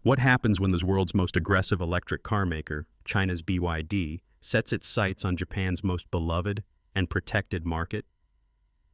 What happens when the world's most aggressive electric car maker, China's BYD, sets its sights on Japan's most beloved and protected market?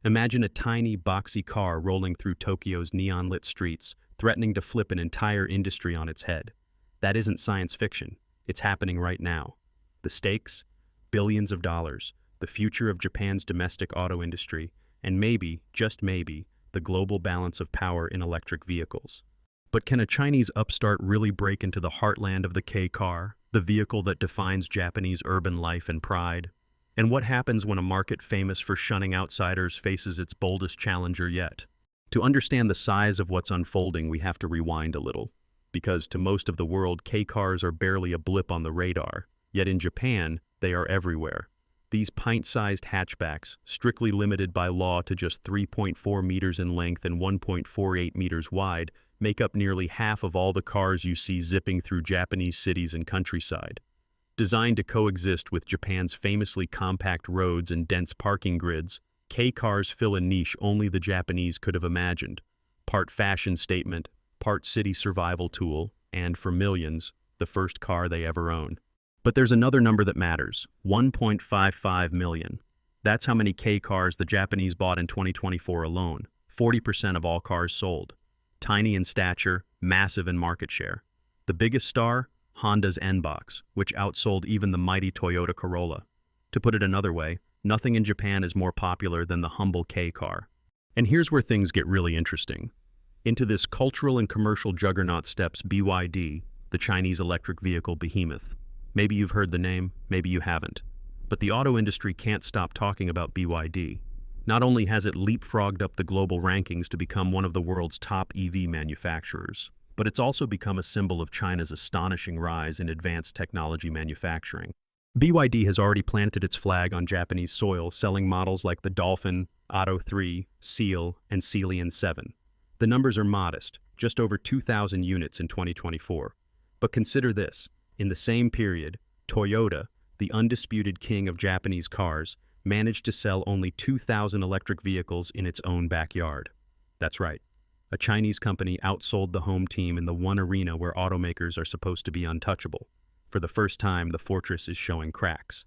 Imagine a tiny, boxy car rolling through Tokyo's neon-lit streets, threatening to flip an entire industry on its head. That isn't science fiction. It's happening right now. The stakes? Billions of dollars, the future of Japan's domestic auto industry, and maybe, just maybe, the global balance of power in electric vehicles. But can a Chinese upstart really break into the heartland of the K-car, the vehicle that defines Japanese urban life and pride? And what happens when a market famous for shunning outsiders faces its boldest challenger yet? To understand the size of what's unfolding, we have to rewind a little. Because to most of the world, K-cars are barely a blip on the radar, yet in Japan, they are everywhere. These pint-sized hatchbacks, strictly limited by law to just 3.4 meters in length and 1.48 meters wide, make up nearly half of all the cars you see zipping through Japanese cities and countryside. Designed to coexist with Japan's famously compact roads and dense parking grids, K-cars fill a niche only the Japanese could have imagined. Part fashion statement, part city survival tool, and, for millions, the first car they ever own. But there's another number that matters, 1.55 million. That's how many K-cars the Japanese bought in 2024 alone, 40% of all cars sold. Tiny in stature, massive in market share. The biggest star? Honda's N-Box, which outsold even the mighty Toyota Corolla. To put it another way, nothing in Japan is more popular than the humble K-car. And here's where things get really interesting. Into this cultural and commercial juggernaut steps BYD, the Chinese electric vehicle behemoth. Maybe you've heard the name, maybe you haven't. But the auto industry can't stop talking about BYD. Not only has it leapfrogged up the global rankings to become one of the world's top EV manufacturers, but it's also become a symbol of China's astonishing rise in advanced technology manufacturing. BYD has already planted its flag on Japanese soil, selling models like the Dolphin, Atto 3, Seal, and Celian 7. The numbers are modest, just over 2,000 units in 2024. But consider this, in the same period, Toyota, the undisputed king of Japanese cars, managed to sell only 2,000 electric vehicles in its own backyard. That's right. A Chinese company outsold the home team in the one arena where automakers are supposed to be untouchable. For the first time, the fortress is showing cracks.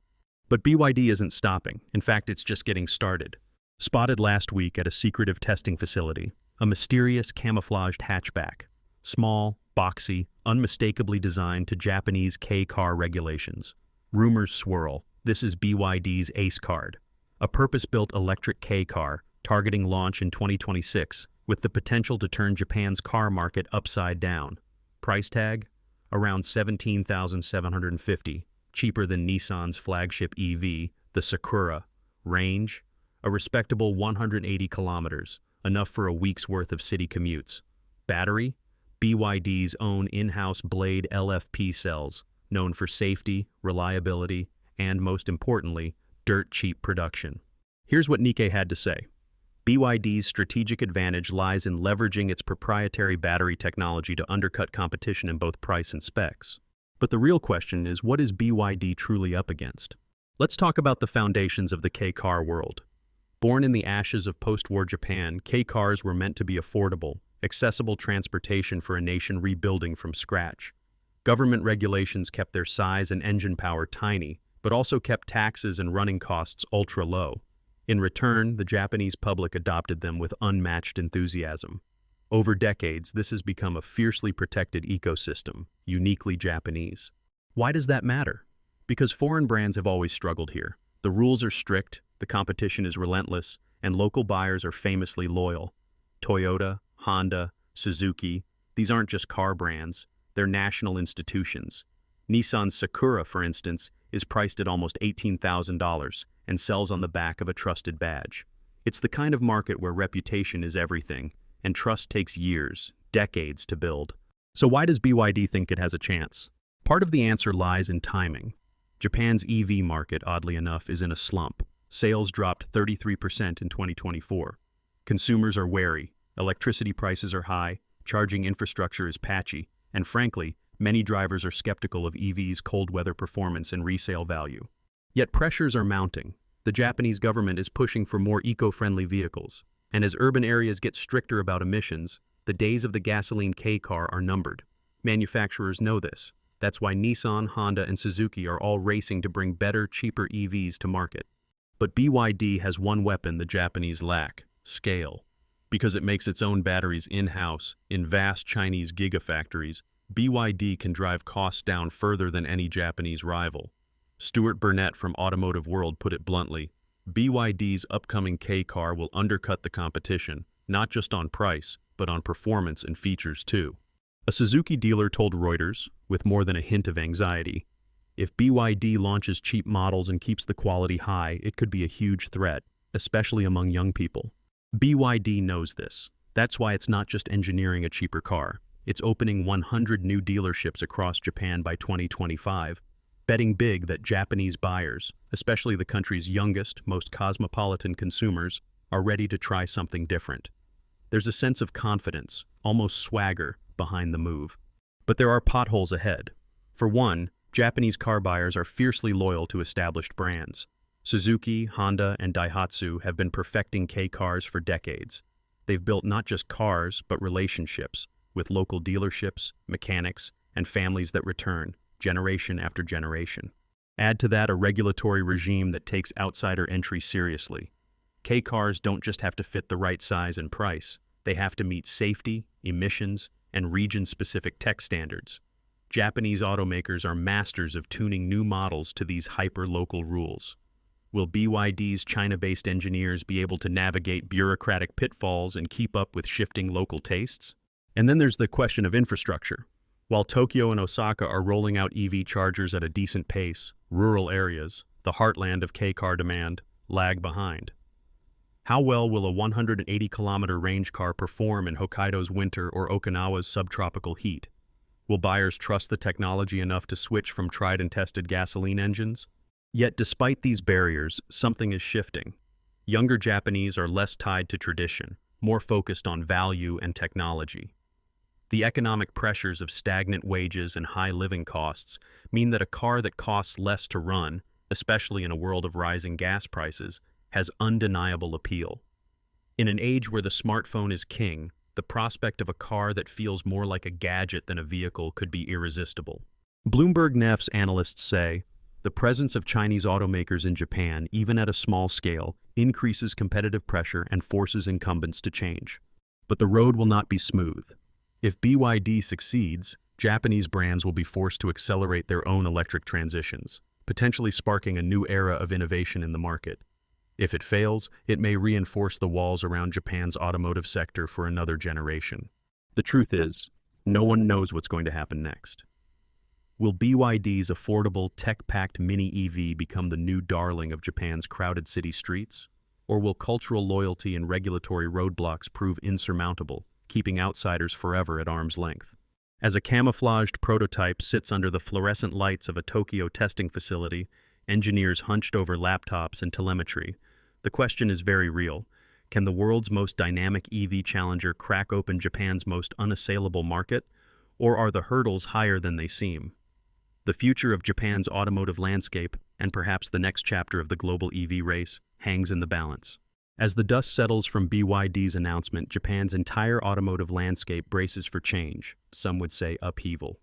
But BYD isn't stopping. In fact, it's just getting started. Spotted last week at a secretive testing facility, a mysterious camouflaged hatchback. Small, boxy, unmistakably designed to Japanese K-car regulations. Rumors swirl. This is BYD's Ace Card, a purpose-built electric K-car targeting launch in 2026 with the potential to turn Japan's car market upside down. Price tag? Around $17,750, cheaper than Nissan's flagship EV, the Sakura. Range? A respectable 180 kilometers, enough for a week's worth of city commutes. Battery? BYD's own in-house Blade LFP cells, known for safety, reliability, and most importantly, dirt-cheap production. Here's what Nikkei had to say. BYD's strategic advantage lies in leveraging its proprietary battery technology to undercut competition in both price and specs. But the real question is, what is BYD truly up against? Let's talk about the foundations of the K-car world. Born in the ashes of post-war Japan, K-cars were meant to be affordable, accessible transportation for a nation rebuilding from scratch. Government regulations kept their size and engine power tiny, but also kept taxes and running costs ultra-low. In return, the Japanese public adopted them with unmatched enthusiasm. Over decades, this has become a fiercely protected ecosystem, uniquely Japanese. Why does that matter? Because foreign brands have always struggled here. The rules are strict, the competition is relentless, and local buyers are famously loyal. Toyota, Honda, Suzuki, these aren't just car brands, they're national institutions. Nissan's Sakura, for instance, is priced at almost $18,000 and sells on the back of a trusted badge. It's the kind of market where reputation is everything, and trust takes years, decades to build. So why does BYD think it has a chance? Part of the answer lies in timing. Japan's EV market, oddly enough, is in a slump. Sales dropped 33% in 2024. Consumers are wary, electricity prices are high, charging infrastructure is patchy, and frankly, many drivers are skeptical of EVs' cold weather performance and resale value. Yet pressures are mounting. The Japanese government is pushing for more eco-friendly vehicles, and as urban areas get stricter about emissions, the days of the gasoline K-car are numbered. Manufacturers know this. That's why Nissan, Honda, and Suzuki are all racing to bring better, cheaper EVs to market. But BYD has one weapon the Japanese lack: scale. Because it makes its own batteries in-house, in vast Chinese gigafactories, BYD can drive costs down further than any Japanese rival. Stuart Burnett from Automotive World put it bluntly: BYD's upcoming K car will undercut the competition, not just on price, but on performance and features too. A Suzuki dealer told Reuters, with more than a hint of anxiety, if BYD launches cheap models and keeps the quality high, it could be a huge threat, especially among young people. BYD knows this. That's why it's not just engineering a cheaper car. It's opening 100 new dealerships across Japan by 2025, betting big that Japanese buyers, especially the country's youngest, most cosmopolitan consumers, are ready to try something different. There's a sense of confidence, almost swagger, behind the move. But there are potholes ahead. For one, Japanese car buyers are fiercely loyal to established brands. Suzuki, Honda, and Daihatsu have been perfecting K cars for decades. They've built not just cars, but relationships with local dealerships, mechanics, and families that return, generation after generation. Add to that a regulatory regime that takes outsider entry seriously. K cars don't just have to fit the right size and price. They have to meet safety, emissions, and region-specific tech standards. Japanese automakers are masters of tuning new models to these hyper-local rules. Will BYD's China-based engineers be able to navigate bureaucratic pitfalls and keep up with shifting local tastes? And then there's the question of infrastructure. While Tokyo and Osaka are rolling out EV chargers at a decent pace, rural areas, the heartland of K-car demand, lag behind. How well will a 180-kilometer range car perform in Hokkaido's winter or Okinawa's subtropical heat? Will buyers trust the technology enough to switch from tried and tested gasoline engines? Yet despite these barriers, something is shifting. Younger Japanese are less tied to tradition, more focused on value and technology. The economic pressures of stagnant wages and high living costs mean that a car that costs less to run, especially in a world of rising gas prices, has undeniable appeal. In an age where the smartphone is king, the prospect of a car that feels more like a gadget than a vehicle could be irresistible. Bloomberg Nef's analysts say, the presence of Chinese automakers in Japan, even at a small scale, increases competitive pressure and forces incumbents to change. But the road will not be smooth. If BYD succeeds, Japanese brands will be forced to accelerate their own electric transitions, potentially sparking a new era of innovation in the market. If it fails, it may reinforce the walls around Japan's automotive sector for another generation. The truth is, no one knows what's going to happen next. Will BYD's affordable, tech-packed mini EV become the new darling of Japan's crowded city streets? Or will cultural loyalty and regulatory roadblocks prove insurmountable, keeping outsiders forever at arm's length? As a camouflaged prototype sits under the fluorescent lights of a Tokyo testing facility, engineers hunched over laptops and telemetry, the question is very real. Can the world's most dynamic EV challenger crack open Japan's most unassailable market? Or are the hurdles higher than they seem? The future of Japan's automotive landscape, and perhaps the next chapter of the global EV race, hangs in the balance. As the dust settles from BYD's announcement, Japan's entire automotive landscape braces for change, some would say upheaval.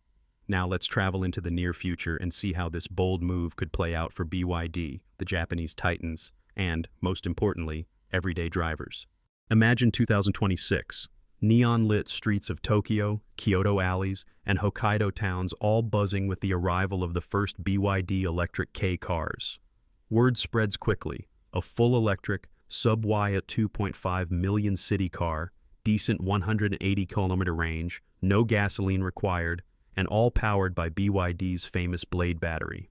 Now let's travel into the near future and see how this bold move could play out for BYD, the Japanese titans, and, most importantly, everyday drivers. Imagine 2026, neon-lit streets of Tokyo, Kyoto alleys, and Hokkaido towns all buzzing with the arrival of the first BYD electric K cars. Word spreads quickly: a full electric, sub-Y at 2.5 million city car, decent 180-kilometer range, no gasoline required, and all powered by BYD's famous Blade battery.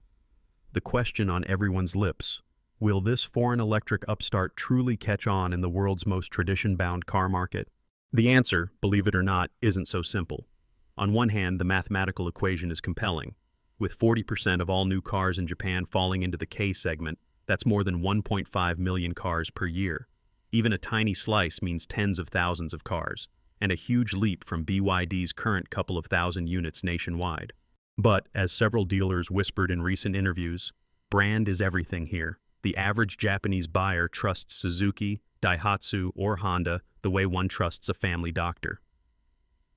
The question on everyone's lips: will this foreign electric upstart truly catch on in the world's most tradition-bound car market? The answer, believe it or not, isn't so simple. On one hand, the mathematical equation is compelling. With 40% of all new cars in Japan falling into the K segment, that's more than 1.5 million cars per year. Even a tiny slice means tens of thousands of cars, and a huge leap from BYD's current couple of thousand units nationwide. But, as several dealers whispered in recent interviews, brand is everything here. The average Japanese buyer trusts Suzuki, Daihatsu, or Honda the way one trusts a family doctor.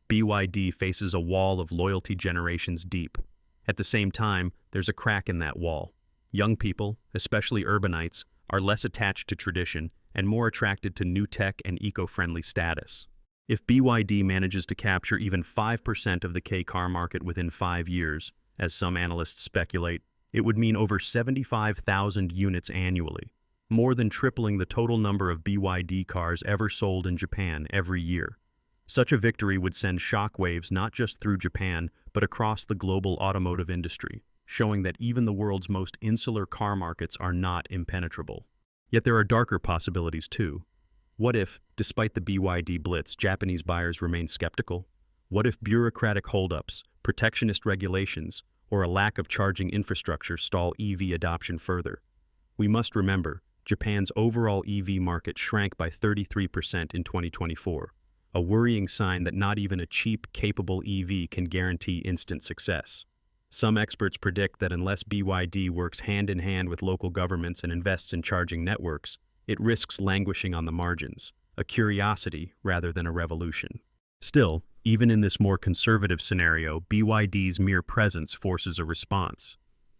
BYD faces a wall of loyalty generations deep. At the same time, there's a crack in that wall. Young people, especially urbanites, are less attached to tradition and more attracted to new tech and eco-friendly status. If BYD manages to capture even 5% of the K-car market within 5 years, as some analysts speculate, it would mean over 75,000 units annually, more than tripling the total number of BYD cars ever sold in Japan every year. Such a victory would send shockwaves not just through Japan, but across the global automotive industry, showing that even the world's most insular car markets are not impenetrable. Yet there are darker possibilities too. What if, despite the BYD blitz, Japanese buyers remain skeptical? What if bureaucratic holdups, protectionist regulations, or a lack of charging infrastructure stall EV adoption further? We must remember, Japan's overall EV market shrank by 33% in 2024, a worrying sign that not even a cheap, capable EV can guarantee instant success. Some experts predict that unless BYD works hand in hand with local governments and invests in charging networks, it risks languishing on the margins, a curiosity rather than a revolution. Still, even in this more conservative scenario, BYD's mere presence forces a response.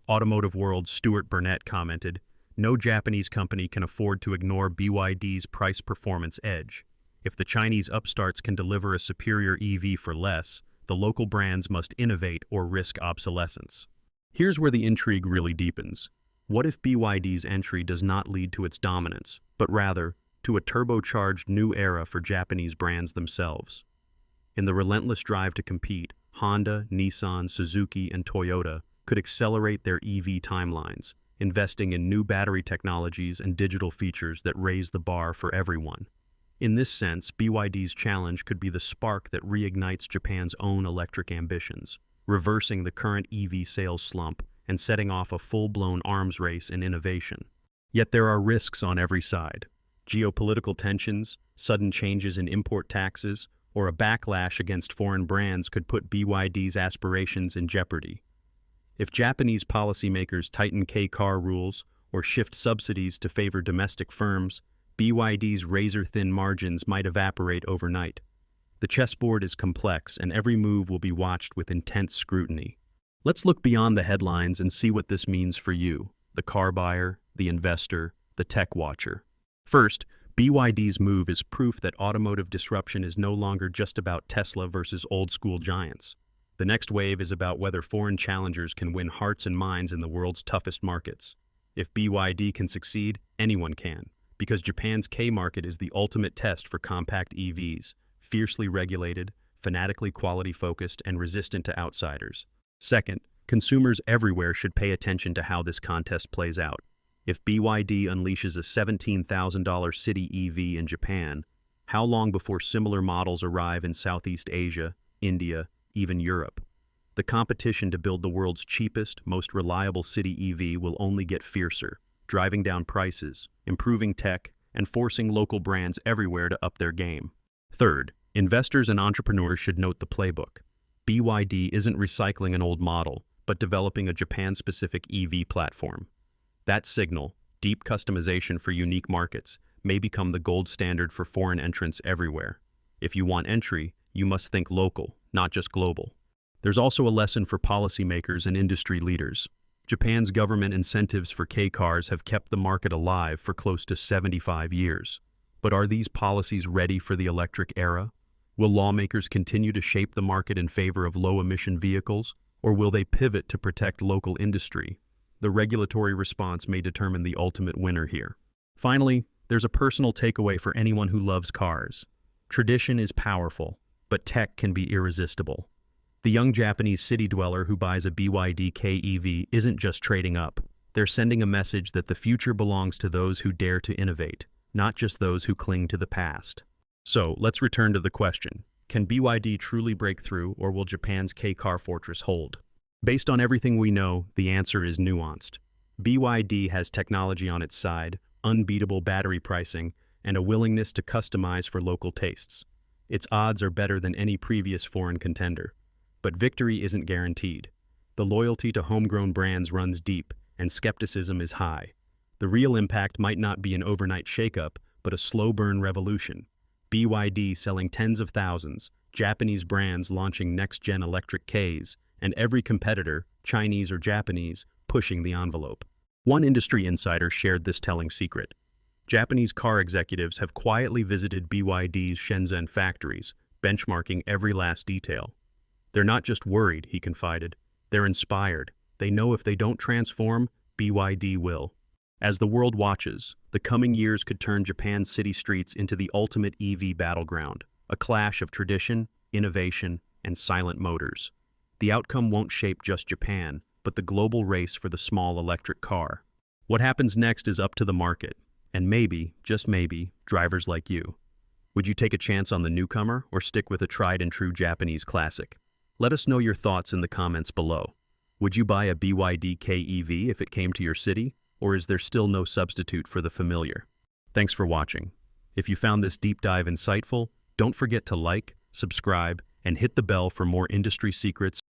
Automotive World's Stuart Burnett commented, "No Japanese company can afford to ignore BYD's price-performance edge. If the Chinese upstarts can deliver a superior EV for less, the local brands must innovate or risk obsolescence." Here's where the intrigue really deepens. What if BYD's entry does not lead to its dominance, but rather to a turbocharged new era for Japanese brands themselves? In the relentless drive to compete, Honda, Nissan, Suzuki, and Toyota could accelerate their EV timelines, investing in new battery technologies and digital features that raise the bar for everyone. In this sense, BYD's challenge could be the spark that reignites Japan's own electric ambitions, reversing the current EV sales slump and setting off a full-blown arms race in innovation. Yet there are risks on every side. Geopolitical tensions, sudden changes in import taxes, or a backlash against foreign brands could put BYD's aspirations in jeopardy. If Japanese policymakers tighten K-car rules or shift subsidies to favor domestic firms, BYD's razor-thin margins might evaporate overnight. The chessboard is complex, and every move will be watched with intense scrutiny. Let's look beyond the headlines and see what this means for you, the car buyer, the investor, the tech watcher. First, BYD's move is proof that automotive disruption is no longer just about Tesla versus old-school giants. The next wave is about whether foreign challengers can win hearts and minds in the world's toughest markets. If BYD can succeed, anyone can, because Japan's K-market is the ultimate test for compact EVs, fiercely regulated, fanatically quality-focused, and resistant to outsiders. Second, consumers everywhere should pay attention to how this contest plays out. If BYD unleashes a $17,000 city EV in Japan, how long before similar models arrive in Southeast Asia, India, even Europe? The competition to build the world's cheapest, most reliable city EV will only get fiercer, driving down prices, improving tech, and forcing local brands everywhere to up their game. Third, investors and entrepreneurs should note the playbook. BYD isn't recycling an old model, but developing a Japan-specific EV platform. That signal, deep customization for unique markets, may become the gold standard for foreign entrants everywhere. If you want entry, you must think local, not just global. There's also a lesson for policymakers and industry leaders. Japan's government incentives for K-cars have kept the market alive for close to 75 years. But are these policies ready for the electric era? Will lawmakers continue to shape the market in favor of low-emission vehicles, or will they pivot to protect local industry? The regulatory response may determine the ultimate winner here. Finally, there's a personal takeaway for anyone who loves cars. Tradition is powerful, but tech can be irresistible. The young Japanese city dweller who buys a BYD K-EV isn't just trading up. They're sending a message that the future belongs to those who dare to innovate, not just those who cling to the past. So, let's return to the question. Can BYD truly break through, or will Japan's K-car fortress hold? Based on everything we know, the answer is nuanced. BYD has technology on its side, unbeatable battery pricing, and a willingness to customize for local tastes. Its odds are better than any previous foreign contender. But victory isn't guaranteed. The loyalty to homegrown brands runs deep, and skepticism is high. The real impact might not be an overnight shakeup, but a slow-burn revolution. BYD selling tens of thousands, Japanese brands launching next-gen electric Ks, and every competitor, Chinese or Japanese, pushing the envelope. One industry insider shared this telling secret. Japanese car executives have quietly visited BYD's Shenzhen factories, benchmarking every last detail. They're not just worried, he confided. They're inspired. They know if they don't transform, BYD will. As the world watches, the coming years could turn Japan's city streets into the ultimate EV battleground, a clash of tradition, innovation, and silent motors. The outcome won't shape just Japan, but the global race for the small electric car. What happens next is up to the market, and maybe, just maybe, drivers like you. Would you take a chance on the newcomer or stick with a tried-and-true Japanese classic? Let us know your thoughts in the comments below. Would you buy a BYD KEV if it came to your city, or is there still no substitute for the familiar? Thanks for watching. If you found this deep dive insightful, don't forget to like, subscribe, and hit the bell for more industry secrets